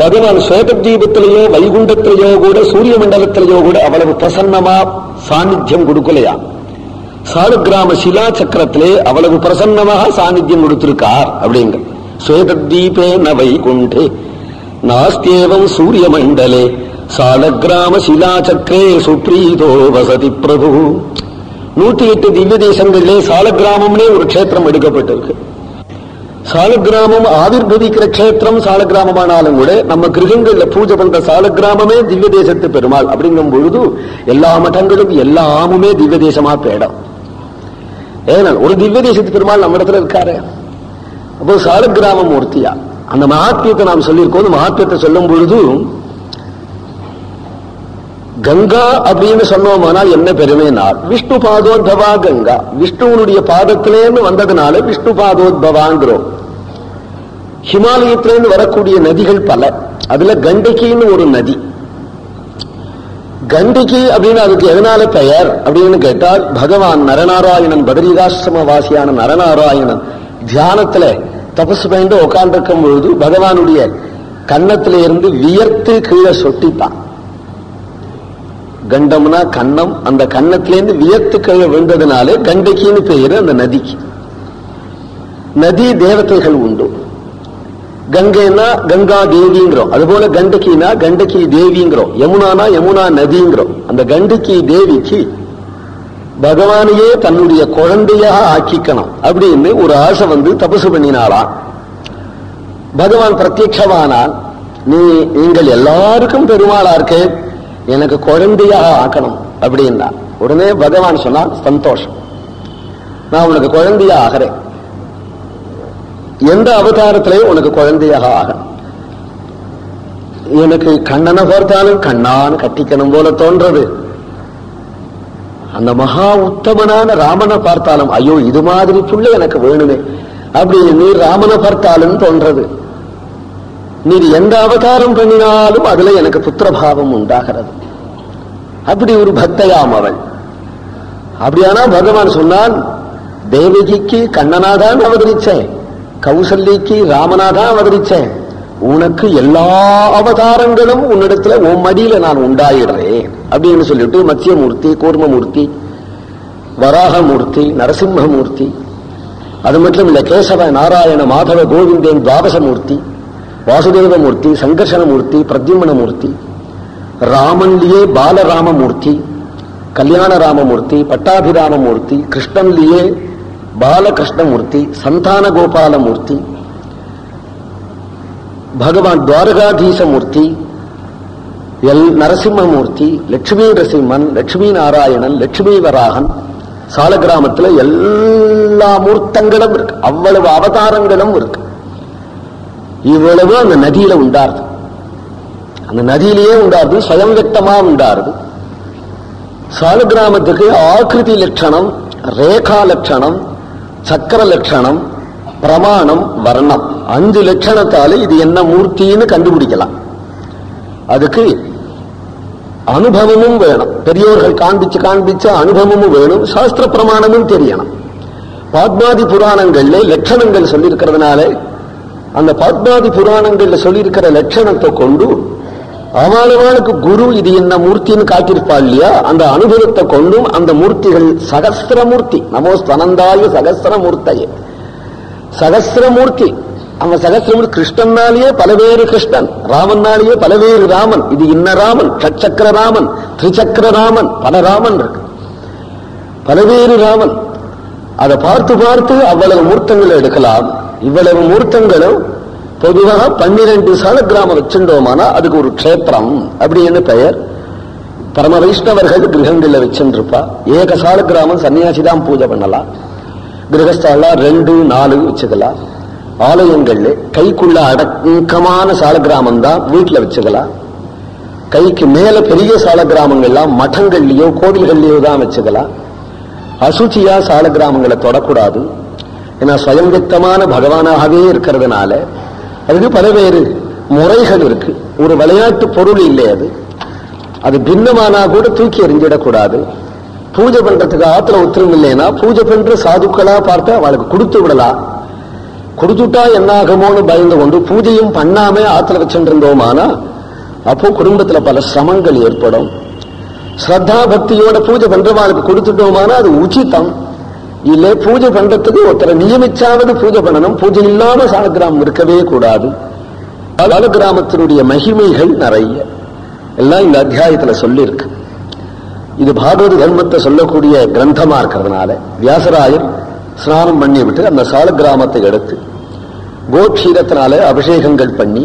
பகவான் ஸ்வேதத்வீபத்திலேயோ வைகுண்டத்திலேயோ கூட சூரிய மண்டலத்திலேயோ கூட அவ்வளவு பிரசன்னமா சாநித்தியம் கொடுக்கலையா. சாலக்கிராம சிலா சக்கரத்திலே அவ்வளவு பிரசன்னமாக சாநித்தியம் கொடுத்திருக்கார் அப்படிங்க. ஸ்வேதத்வீபே ந வைகுண்டே நாஸ்தியேவம் சூரிய மண்டலே சாலக்கிராம சிலா சக்கரே சுப்ரீதோ வசதி பிரபு. 108 திவ்ய தேசங்களிலே சாலக்கிராமம்னே ஒரு க்ஷேத்திரம் எடுக்கப்பட்டிருக்கு. சாலக்கிராமம் ஆவிர்பவிக்கிற க்ஷேத்திரம் சாலக்கிராமமானாலும் கூட நம்ம கிரகங்கள்ல பூஜை பண்ற சாலக்கிராமமே திவ்ய தேசத்து பெருமாள் அப்படிங்கும் பொழுது எல்லா மட்டங்களும் எல்லாமுமே திவ்ய தேசமா பேடம். ஏன்னா ஒரு திவ்ய தேசத்து பெருமாள் நம்ம இடத்துல இருக்காரு. அப்போ சாலக்கிராம மூர்த்தியா அந்த மகாத்மியத்தை நாம் சொல்லியிருக்கோம். மகாத்மியத்தை சொல்லும் பொழுது கங்கா அப்படின்னு சொன்னோமானால் என்ன பெருமைனார், விஷ்ணு பாதோத்பவா கங்கா, விஷ்ணுவனுடைய பாதத்திலேருந்து வந்ததுனால விஷ்ணு பாதோத்பவாங்கிறோம். ஹிமாலயத்திலேருந்து வரக்கூடிய நதிகள் பல, அதுல கண்டகின்னு ஒரு நதி. கண்டகி அப்படின்னு அதுக்கு எதனால பெயர் அப்படின்னு கேட்டால், பகவான் நரநாராயணன் பதரிகாசிரம வாசியான நரநாராயணன் தியானத்துல தபசு பயந்து உட்கார்ந்திருக்கும் பொழுது பகவானுடைய கன்னத்தில இருந்து வியர்த்து கீழே சொட்டித்தான். கண்டம்னா கன்னம், அந்த கன்னத்திலேருந்து வியர்த்து கீழே விழுந்ததுனாலே கண்டகின்னு பெயரு அந்த நதிக்கு. நதி தேவதைகள் உண்டு. கங்கைனா கங்கா தேவிங்கிறோம், அதுபோல கண்டகினா கண்டகி தேவிங்கிறோம், யமுனானா யமுனா நதிங்கிறோம். அந்த கண்டகி தேவிக்கு பகவானையே தன்னுடைய குழந்தையாக ஆக்கிக்கணும் அப்படின்னு ஒரு ஆசை வந்து தபசு பண்ணினாலாம். பகவான் பிரத்யட்சமானால், நீங்கள் எல்லாருக்கும் பெருமாளா இருக்க, எனக்கு குழந்தையாக ஆக்கணும் அப்படின்னா உடனே பகவான் சொன்னான், சந்தோஷம், நான் உனக்கு குழந்தையா ஆகிறேன். எந்த அவதாரத்திலே உனக்கு குழந்தையாக ஆகணும். எனக்கு கண்ணனை பார்த்தாலும் கண்ணான்னு கட்டிக்கணும் போல தோன்றது. அந்த மகா உத்தமனான ராமனை பார்த்தாலும் ஐயோ இது மாதிரி புள்ள எனக்கு வேணுமே அப்படின்னு நீர் ராமனை பார்த்தாலும் தோன்றது. நீர் எந்த அவதாரம் பண்ணினாலும் அதுல எனக்கு புத்திரபாவம் உண்டாகிறது. அப்படி ஒரு பக்தையாம் அவள். அப்படியானா பகவான் சொன்னான், தேவகிக்கு கண்ணனாதான் அவதரிச்சேன், கௌசல்யக்கு ராமனாதான் அவதரிச்சேன், உனக்கு எல்லா அவதாரங்களும் உன்னிடத்துல உன் மடியில நான் உண்டாயிடுறேன் அப்படின்னு சொல்லிட்டு மத்ஸ்யமூர்த்தி, கூர்மமூர்த்தி, வராகமூர்த்தி, நரசிம்மமூர்த்தி, அது மட்டும் இல்ல கேசவ நாராயண மாதவ கோவிந்தன் துவாதசமூர்த்தி, வாசுதேவமூர்த்தி, சங்கர்ஷணமூர்த்தி, பிரத்யும்னமூர்த்தி, ராமன்லியே பாலராமமூர்த்தி, கல்யாண ராமமூர்த்தி, பட்டாபிராமமூர்த்தி, கிருஷ்ணன்லியே பாலகிருஷ்ணமூர்த்தி, சந்தான கோபாலமூர்த்தி, பகவான் துவாரகாதீசமூர்த்தி, நரசிம்மமூர்த்தி, லட்சுமி நரசிம்மன், லட்சுமி நாராயணன், லட்சுமி வராகன். சாலக்கிராமத்தில் எல்லா மூர்த்தங்களும் இருக்கு, அவ்வளவு அவதாரங்களும் இருக்கு. இவ்வளவு அந்த நதியில உண்டாருது, அந்த நதியிலேயே உண்டாருது, ஸ்வயம் வியக்தமா உண்டாருது. சாலக்கிராமத்துக்கு ஆகிருதி லட்சணம், ரேகா லட்சணம், சக்கர லட்சணம், பிரமாணம், வர்ணம், 5 லட்சணத்தால இது என்ன மூர்த்தின்னு கண்டுபிடிக்கலாம். அதுக்கு அனுபவமும் வேணும், பெரியோர்கள் காண்பிச்சு காண்பிச்ச அனுபவமும் வேணும், சாஸ்திர பிரமாணமும் தெரியணும். பாத்மாதி புராணங்கள்ல லட்சணங்கள் சொல்லியிருக்கிறதுனால அந்த பாத்மாதி புராணங்கள்ல சொல்லியிருக்கிற லட்சணத்தை கொண்டு அவளுக்கு குரு இது என்ன மூர்த்தின்னு காட்டியிருப்பாள் இல்லையா, அந்த அனுபவத்தை கொண்டும் அந்த மூர்த்திகள் சகஸ்திரமூர்த்தி, நமோஸ்தனந்தாய சகஸ்திரமூர்த்தையே, சகஸ்திரமூர்த்தி. அவன் சகஸ்திரமூர்த்தி கிருஷ்ணன்னாலேயே பலவேறு கிருஷ்ணன், ராமன்னாலேயே பலவேறு ராமன், இது இன்ன ராமன், ஷட்சக்கர ராமன், திரிசக்கர ராமன், பல ராமன் இருக்கு, பலவேறு ராமன். அதை பார்த்து பார்த்து அவ்வளவு மூர்த்தங்கள் எடுக்கலாம். இவ்வளவு மூர்த்தங்களும் பொதுவாக 12 சாலக்கிராமம் வச்சுட்டோமானா அதுக்கு ஒரு க்ஷேத்திரம் அப்படின்னு பெயர். பரம வைஷ்ணவர்கள் கிரகங்கள்ல வச்சுருப்பா. ஏக சாலக்கிராமம் சன்னியாசிதான் பூஜை பண்ணலாம், கிரகஸ்தாலாம் 2, 4 வச்சுக்கலாம். ஆலயங்கள்ல கைக்குள்ள அடக்கமான சாலக்கிராமம் தான் வீட்டுல வச்சுக்கலாம். கைக்கு மேல பெரிய சாலக்கிராமங்கள்லாம் மடங்கள்லயோ கோவில்கள்லயோ தான் வச்சுக்கலாம். அசுச்சியா சாலக்கிராமங்களை தொடக்கூடாது. ஏன்னா ஸ்வயம் வியக்தமான பகவானாகவே இருக்கிறதுனால அதுக்கு பலவேறு முறைகள் இருக்கு. ஒரு விளையாட்டு பொருள் இல்லை, அது பின்னமானா கூட தூக்கி எறிஞ்சிடக்கூடாது. பூஜை பண்றதுக்கு ஆத்திர உத்தரவு இல்லைன்னா பூஜை பண்ற சாதுக்களா பார்த்து அவளுக்கு கொடுத்து விடலாம். கொடுத்துட்டா என்னாகுமோன்னு பயந்து கொண்டு பூஜையும் பண்ணாம ஆத்துல வச்சுட்டு இருந்தோமானா அப்போ குடும்பத்துல பல சிரமங்கள் ஏற்படும். ஸ்ரத்தா பக்தியோட பூஜை பண்றவாளுக்கு கொடுத்துட்டோமானா அது உச்சிதம். இல்ல பூஜை பண்றதுக்கு ஒருத்தரை நியமிச்சாவது பூஜை பண்ணணும். பூஜை இல்லாம சாலக்கிராமம் இருக்கவே கூடாது. சாலக்கிராமத்தினுடைய மகிமைகள் நிறைய எல்லாம் இந்த அத்தியாயத்துல சொல்லியிருக்கு. இது பாகவத தர்மத்தை சொல்லக்கூடிய கிரந்தமா இருக்கிறதுனால வியாசராயர் ஸ்நானம் பண்ணி விட்டு அந்த சாலக்கிராமத்தை எடுத்து கோக்ஷீரத்தினால அபிஷேகங்கள் பண்ணி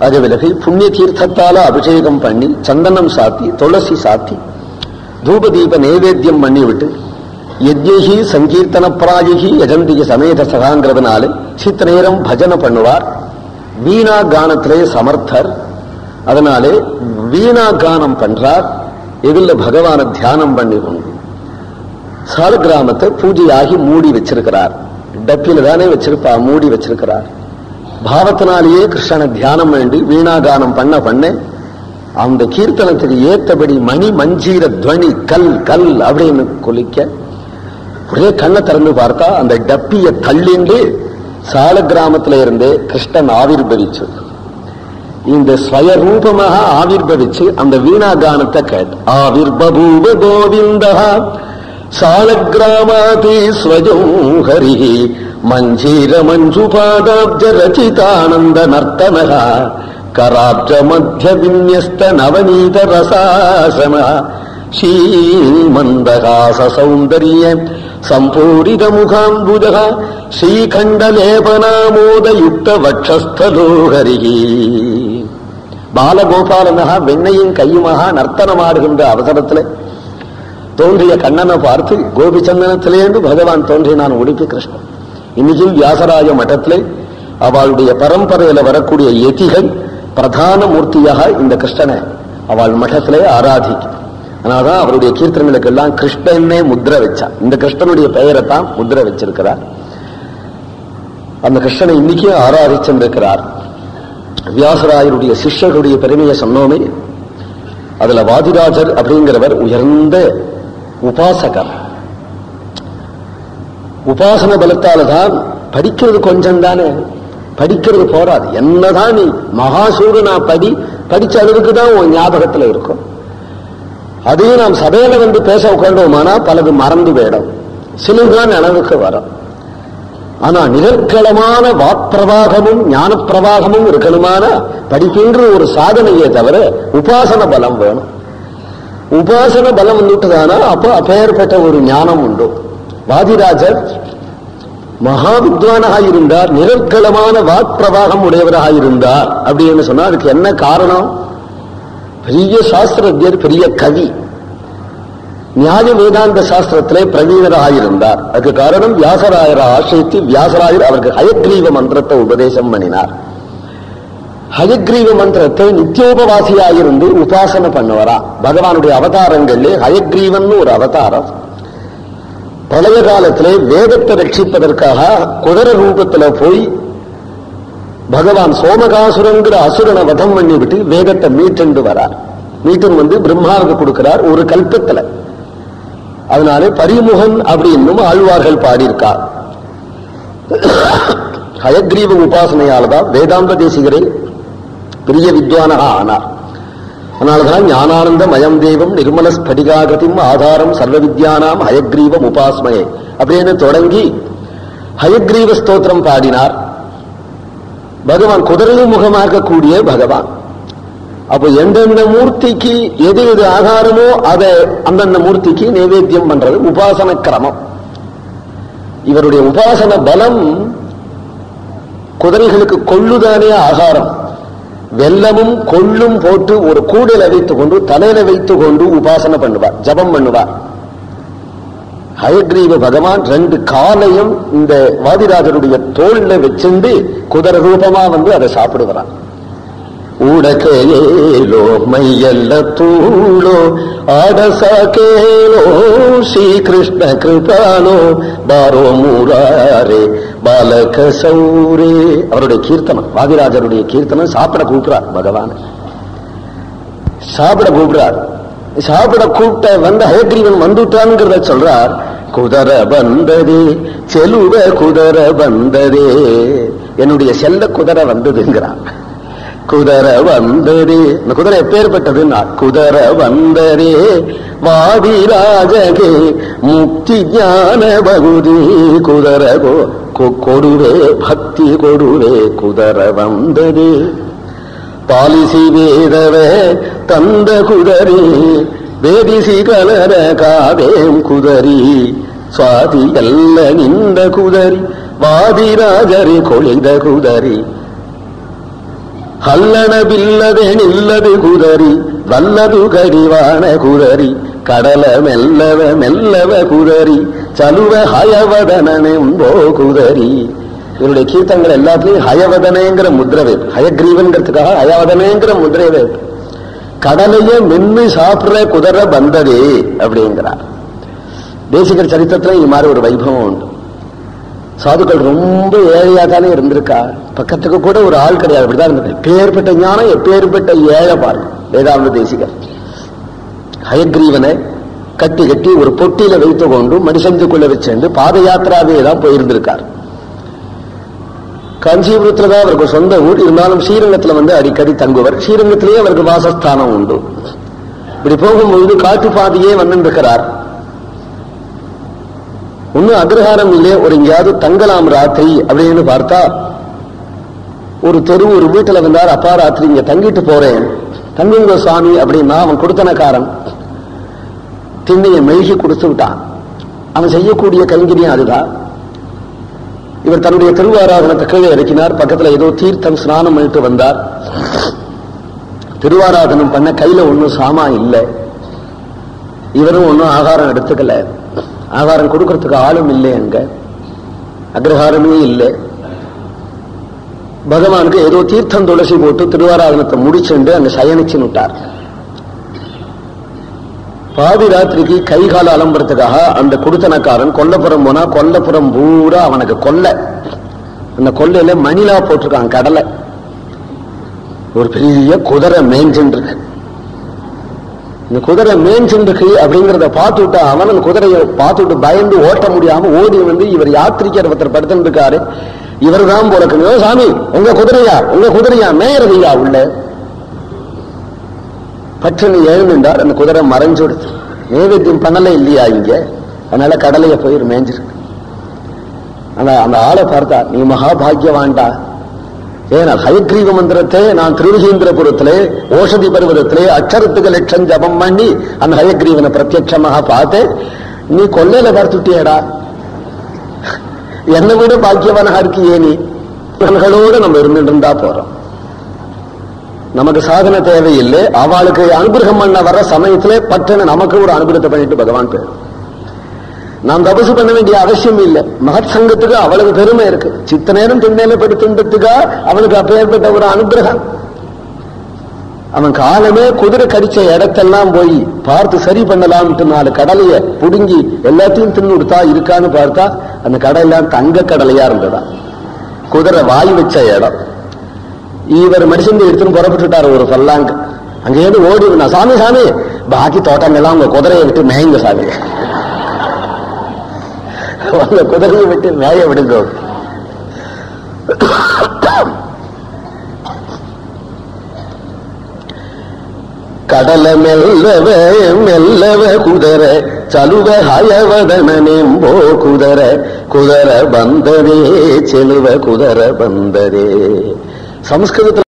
அது விலகி புண்ணிய தீர்த்தத்தால அபிஷேகம் பண்ணி சந்தனம் சாத்தி துளசி சாத்தி தூபதீப நைவேத்தியம் பண்ணி விட்டு யஜ்ஞி சங்கீர்த்தன பிராயகி யஜந்திய சமேத சகாங்கிறதுனால சித்த நேரம் பஜனை பண்ணுவார். வீணா கானத்திலே சமர்த்தர். அதனாலே வீணா கானம் பண்றார். எதில் பகவான தியானம் பண்ணி கொண்டு சாலக்கிராமத்தை பூஜையாகி மூடி வச்சிருக்கிறார். டப்பில தானே வச்சிருப்பா, மூடி வச்சிருக்கிறார். பாவத்தினாலேயே கிருஷ்ணனை தியானம் வேண்டி வீணாகானம் பண்ண அந்த கீர்த்தனத்துக்கு ஏத்தபடி மணி மஞ்சீர துவனி கல் கல் அப்படின்னு கொலிக்க ஒரே கண்ணை திறந்து பார்த்தா அந்த டப்பிய தள்ளிண்டு சாலக்கிராமத்தில இருந்தே கிருஷ்ணன் ஆவிர்பவிச்சு இந்த ஸ்வயரூபமாக ஆவிர்பவிச்சு அந்த வீணாகானத்தை கேட்டு ஆவிர்பூவ கோவிந்தா சாலக்கிராமாதி ஸ்வஜம் ஹரி மஞ்சீர மஞ்சுபாதாப்ஜ ரச்சிதானந்த நர்த்தனக கராப்ஜ மத்திய விநியஸ்த நவநீத ரசாசன ஸ்ரீமந்தகாச சௌந்தர்ய சம்பூரித முகாம்புஜ ஸ்ரீகண்டலேபனாமோதயுக்த வட்சஸ்தலோ ஹரி. பாலகோபாலனகா வெண்ணையும் கையுமாக நர்த்தனமாடுகின்ற அவசரத்தில் தோன்றிய கண்ணனை பார்த்து கோபிச்சந்தனத்திலேருந்து பகவான் தோன்றினான் உடுப்பி கிருஷ்ணன். இன்னைக்கும் வியாசராய மட்டத்திலே அவளுடைய பரம்பரையில வரக்கூடிய யதிகள் பிரதான மூர்த்தியாக இந்த கிருஷ்ணனை அவள் மட்டத்திலே ஆராதிக்கும். அதனால்தான் அவருடைய கீர்த்தனைகளுக்கு எல்லாம் கிருஷ்ணனே முத்திரை வச்சா. இந்த கிருஷ்ணனுடைய பெயரை தான் முத்திரை வச்சிருக்கிறார். அந்த கிருஷ்ணனை இன்னைக்கு ஆராதிச்சிருக்கிறார். வியாசராயருடைய சிஷ்யர்களுடைய பெருமையை சொன்னோமே, அதுல வாதிராஜர் அப்படிங்கிறவர் உயர்ந்த உபாசகர். உபாசன பலத்தால தான் படிக்கிறது கொஞ்சம் தானே, படிக்கிறது போராது. என்னதான் நீ மகாசூரனா படிச்ச அளவுக்கு தான் உன் ஞாபகத்துல இருக்கும். அதையும் நாம் சபையில வந்து பேச உட்காண்டோமானா பலது மறந்து போயிடும், சிலுதான் அளவுக்கு வரும். ஆனா நிகழ்களமான வாக்பிரவாகமும் ஞான பிரவாகமும் இருக்கணுமான படிக்கின்ற ஒரு சாதனையே தவிர உபாசன பலம் வேணும். உபாசன பலம் வந்துட்டுதானா அப்போ அப்பேற்பட்ட ஒரு ஞானம் உண்டு. வாதிராஜர் மகா வித்வானாக இருந்தார், நிகழ்களமான வாக்பிரவாகம் உடையவராக இருந்தார். அப்படின்னு சொன்னா அதுக்கு என்ன காரணம்? பெரிய சாஸ்திரஜர், பெரிய கவி, நியாய வேதாந்த சாஸ்திரத்திலே பிரவீணராக இருந்தார். அதுக்கு காரணம் வியாசராயரை ஆசிரித்து வியாசராயர் அவருக்கு ஹயக்ரீவ மந்திரத்தை உபதேசம் பண்ணினார். ஹயக்ரீவ மந்திரத்தை நித்தியோபவாசியாயிருந்து உபாசனை பண்ணுவரா. பகவானுடைய அவதாரங்களிலே ஹயக்ரீவன் ஒரு அவதாரம். பழைய காலத்திலே வேதத்தை ரட்சிப்பதற்காக குதிர ரூபத்தில் போய் பகவான் சோமகாசுரங்கிற அசுரனை வதம் பண்ணி விட்டு வேதத்தை மீட்டு வரார். மீட்டும் வந்து பிரம்மாவுக்கு கொடுக்கிறார் ஒரு கல்பத்துல. அதனாலே பரிமுகன் அப்படின்னும் ஆழ்வார்கள் பாடியிருக்கார். ஹயக்ரீவ உபாசனையால்தான் வேதாந்த தேசிகரே பெரிய வித்வானாக ஆனார். அதனால்தான் ஞானானந்த மயம் தேவம் நிர்மல ஸ்படிகாகதிம் ஆதாரம் சர்வ வித்யானாம் ஹயக்ரீவம் உபாஸ்மயே அப்படின்னு தொடங்கி ஹயக்ரீவ ஸ்தோத்திரம் பாடினார். பகவான் குதிரையும் முகமாக கூடிய பகவான். அப்போ எந்தெந்த மூர்த்திக்கு எது எது ஆகாரமோ அதை அந்தந்த மூர்த்திக்கு நைவேத்தியம் பண்றது உபாசன கிரமம். இவருடைய உபாசன பலம் குதிரைகளுக்கு கொள்ளுதானே ஆகாரம். வெல்லமும் கொள்ளும் போட்டு ஒரு கூடையில வைத்துக் கொண்டு தலையில வைத்துக் கொண்டு உபாசனை பண்ணுவார், ஜபம் பண்ணுவார். ஹயக்ரீவ பகவான் ரெண்டு காலையும் இந்த வாதிராஜருடைய தோல்ல வச்சிருந்து குதிரை ரூபமா வந்து அதை சாப்பிடுவான். ஊடகேலோ மையல்ல தூளோ ஆடசாக்கேலோ ஸ்ரீகிருஷ்ண கிருபாலோ பாரோ மூராரே பாலக சௌரே. அவருடைய கீர்த்தனம், வாதிராஜருடைய கீர்த்தனம். சாப்பிட கூப்பிடுறார் பகவான், சாப்பிட கூப்பிடுறார். சாப்பிட கூப்பிட்ட வந்து ஹயக்ரீவன் வந்துட்டான்ங்கிறத சொல்றார். குதர வந்ததே செலுவ குதர வந்ததே, என்னுடைய செல்ல குதிரை வந்ததுங்கிறான். குதர வந்ததே, இந்த குதிரை எப்பேற்பட்டதுன்னா குதர வந்ததே வாதிராஜகே முக்தி ஞான பகுதி குதர கொடுவே பக்தி கொடுவே குதர வந்ததே பாலிசி வேதவே தந்த குதரி வேதிசி கலர காவேம் குதரி சுவாதி ಎಲ್ಲ ನಿಂದ ಕುದರಿ ವಾದಿರಾಜರಿ ಕೊಳಿದ ಕುದರಿ ಹಲ್ಲಣವಿಲ್ಲದೆ ನಿಲ್ಲದು ಕುದರಿ ವಲ್ಲದು ಕಡಿವಾಣ ಕುದರಿ ಕಡಲ ಮೆಲ್ಲವ ಮೆಲ್ಲವ ಕುದರಿ ಚಲುವ ಹಯವದನೆಂಬೋ ಕುದರಿ. இவருடைய கீர்த்தங்கள் எல்லாத்துலயும் ஹயவதனைங்கிற முத்திரை வைப்பு, ஹயக்ரீவன்கிறதுக்காக ஹயவதனைங்கிற முத்திரை வைப்பு. கடலையே மென்னு சாப்பிடுற குதிரை வந்ததே அப்படிங்கிறார். தேசிகர் சரித்திரத்துல இது மாதிரி ஒரு வைபவம் உண்டு. சாதுக்கள் ரொம்ப ஏழையா தானே இருந்திருக்கா, பக்கத்துக்கு கூட ஒரு ஆள் கிடையாது, அப்படிதான் இருந்தது. எப்பேற்பட்ட ஞானம் எப்பேற்பட்ட ஏழை பாருங்க வேதாந்த தேசிகர். ஹயக்ரீவனை கட்டி கட்டி ஒரு பொட்டியில வைத்து கொண்டு மனுஷந்துக்குள்ள வச்சு பாத யாத்திராவே தான் போயிருந்திருக்கார். காஞ்சிபுரத்துல தான் அவருக்கு சொந்த ஊர், இருந்தாலும் ஸ்ரீரங்கத்துல அடிக்கடி தங்குவர். ஸ்ரீரங்கத்திலேயே அவருக்கு வாசஸ்தானம் உண்டு. இப்படி போகும்போது காட்டு பாதையே வந்துருக்கிறார். ஒன்னும் அக்ரஹாரம் இல்லையே, ஒரு எங்கேயாவது தங்கலாம் ராத்திரி அப்படின்னு பார்த்தா ஒரு தெரு ஒரு வீட்டுல வந்தார். அப்பா ராத்திரி இங்க தங்கிட்டு போறேன், தங்குங்க சுவாமி அப்படின்னா அவன் கொடுத்தனக்காரன் திண்ணையை மெழுகி கொடுத்து விட்டான். அவன் செய்யக்கூடிய கைங்கரியம் அதுதான். இவர் தன்னுடைய திருவாராதனத்தை கீழே இறக்கினார். பக்கத்துல ஏதோ தீர்த்தம் ஸ்நானம் பண்ணிட்டு வந்தார். திருவாராதனம் பண்ண கையில ஒன்னும் சாமா இல்லை. இவரும் ஒன்னும் ஆகாரம் எடுத்துக்கல. ஆகாரம் கொடுக்கறதுக்கு ஆளும் இல்லை, அங்க அக்ரஹாரமே இல்லை. பகவானுக்கு ஏதோ தீர்த்தம் துளசி போட்டு திருவாராதனத்தை முடிச்சுண்டு அங்க சயனிச்சு விட்டார். பாதி ராத்திரிக்கு கை கால அலம்புறதுக்காக அந்த குடுத்தனக்காரன் கொல்லப்புறம் போனா கொல்லப்புறம் பூரா அவனுக்கு கொல்லை. அந்த கொல்லையில மணிலா போட்டிருக்கான் கடலை. ஒரு பெரிய குதிரை மேய்ஞ்சின்றிருக்கு. இந்த குதிரை மேய்ஞ்சின்றிருக்கு அப்படிங்கிறத பார்த்து விட்டா அவன் அந்த குதிரையை பார்த்து விட்டு பயந்து ஓட்ட முடியாம ஓடி இவர் யாத்திரிக்கர் ஒருத்தர் படுத்துட்டு இருக்காரு. இவர் தான் போல சாமி உங்க குதிரையா மேயறதையா உள்ள பற்றுன்னு எழுந்துட்டார். அந்த குதிரை மறைஞ்சு கொடுத்து நைவேத்தியம் பண்ணல இல்லையா இங்க, அதனால கடலைய போய் மேய்ஞ்சிருக்கு. அந்த ஆளை பார்த்தா நீ மகாபாகியவான்டா. ஏனால் ஹயக்ரீவ மந்திரத்தை நான் திருவிகேந்திரபுரத்திலே ஓஷதி பர்வதத்திலே அக்ஷரத்துக்கு லட்சம் ஜபம் பண்ணி அந்த ஹயக்ரீவனை பிரத்யட்சமாக பார்த்து நீ கொல்லையில பார்த்துட்டியடா, என்னை விட பாக்கியவனாக இருக்கியே நீ. இவர்களோடு நம்ம இருந்துட்டு இருந்தா போறோம். நமக்கு சாதனை தேவையில்லை. அவளுக்கு அனுகிரகம் பண்ண வர்ற சமயத்திலே பட்டன நமக்கு ஒரு அனுகிரகத்தை பண்ணிட்டு பகவான் பேர். நாம் தபசு பண்ண வேண்டிய அவசியம் இல்லை. மகத் சங்கத்துக்கு அவளுக்கு பெருமை இருக்கு. சித்த நேரம் திண்ணையில படுத்துன்றதுக்கா அவனுக்கு அப்பேற்பட்ட ஒரு அனுகிரகம். அவன் காலமே குதிரை கடிச்ச இடத்தெல்லாம் போய் பார்த்து சரி பண்ணலாம்ட்டு 4 கடலைய புடுங்கி எல்லாத்தையும் தின்னு கொடுத்தா இருக்கான்னு பார்த்தா அந்த கடையெல்லாம் தங்க கடலையா இருந்ததா. குதிரை வாய் வச்ச இடம். இவர் மனுஷன் எடுத்துன்னு புறப்பட்டுட்டார் ஒரு பல்லாங்க. அங்கேயிருந்து ஓடி சாமி சாமி பாக்கி தோட்டங்கள்லாம் உங்க குதிரையை விட்டு மேய்ங்க சாமி, உங்க குதிரையை விட்டு மேய விடுங்க. கடல மெல்லவ மெல்லவ குதிரை ಚಲುವ ಹಯವದನೆಂಬೋ ಕುದರ ಬಂದರೆ ಚೆಲುವ ಕುದರ ಬಂದರೆ. ಸಂಸ್ಕೃತ